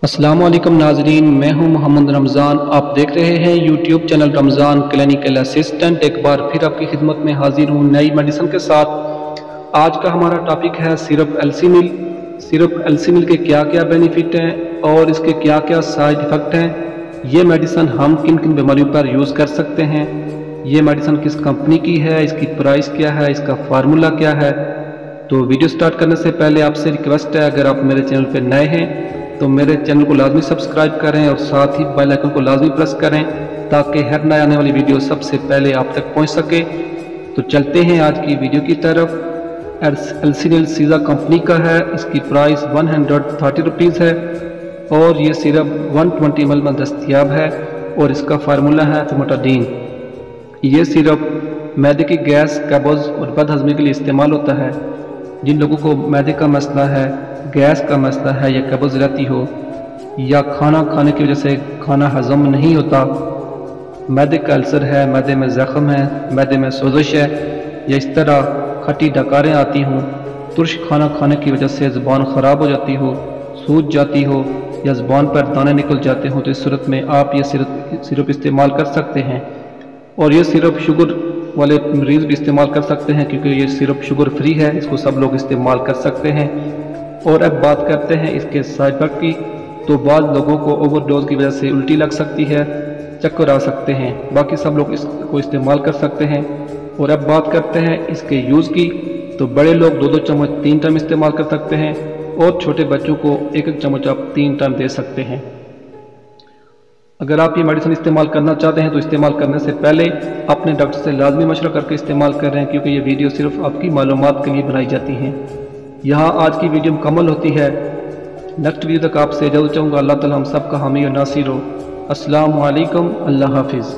अस्सलाम वालेकुम नाजरीन, मैं हूं मोहम्मद रमज़ान। आप देख रहे हैं YouTube channel Ramzan clinical assistant. एक बार फिर आपकी खिदमत में हाजिर हूं नई मेडिसिन के साथ। आज का हमारा टॉपिक है सिरप एल्सीमिल। सिरप एल्सीमिल के क्या क्या बेनिफिट हैं और इसके क्या क्या साइड इफ़ेक्ट हैं। ये मेडिसिन हम किन किन बीमारियों पर यूज़ कर सकते हैं, ये मेडिसिन किस कंपनी की है, इसकी प्राइस क्या है, इसका फार्मूला क्या है। तो वीडियो स्टार्ट करने से पहले आपसे रिक्वेस्ट है, अगर आप मेरे चैनल पर नए हैं तो मेरे चैनल को लाजमी सब्सक्राइब करें और साथ ही बेल आइकन को लाजमी प्रेस करें ताकि हर नए आने वाली वीडियो सबसे पहले आप तक पहुंच सके। तो चलते हैं आज की वीडियो की तरफ। एल्सीमिल सीजा कंपनी का है, इसकी प्राइस 130 रुपीज़ है और ये सिरप 120 ml में दस्तयाब है और इसका फार्मूला है फॉर्मेटाडीन। ये सिरप मैदे की गैस, कब्ज़ और बदहज़मी के लिए इस्तेमाल होता है। जिन लोगों को मैदे का मसला है, गैस का मसला है या कब्ज़ रहती हो या खाना खाने की वजह से खाना हज़म नहीं होता, मैदे का अल्सर है, मैदे में ज़ख्म है, मैदे में सोजिश है या इस तरह खट्टी डकारें आती हों, तुर्श खाना खाने की वजह से ज़ुबान ख़राब हो जाती हो, सूज जाती हो या ज़ुबान पर दाने निकल जाते हो, तो इस सूरत में आप ये सिरप इस्तेमाल कर सकते हैं। और ये सिरप शुगर वाले मरीज़ भी इस्तेमाल कर सकते हैं क्योंकि ये सिरप शुगर फ्री है, इसको सब लोग इस्तेमाल कर सकते हैं। और अब बात करते हैं इसके साइड इफेक्ट की। तो बाद लोगों को ओवरडोज की वजह से उल्टी लग सकती है, चक्कर आ सकते हैं, बाकी सब लोग इसको इस्तेमाल कर सकते हैं। और अब बात करते हैं इसके यूज़ की। तो बड़े लोग 2-2 चम्मच 3 टाइम इस्तेमाल कर सकते हैं और छोटे बच्चों को 1-1 चम्मच आप 3 टाइम दे सकते हैं। अगर आप ये मेडिसिन इस्तेमाल करना चाहते हैं तो इस्तेमाल करने से पहले अपने डॉक्टर से लाजमी मशवरा करके इस्तेमाल कर रहे हैं क्योंकि ये वीडियो सिर्फ आपकी मालूमात के लिए बनाई जाती हैं। यहाँ आज की वीडियो मुकम्मल होती है। नेक्स्ट वीडियो तक आपसे इजाज़त चाहूँगा। अल्लाह ताला हम सब का हामी और नासिर हो। अस्सलामु अलैकुम, अल्लाह हाफिज़।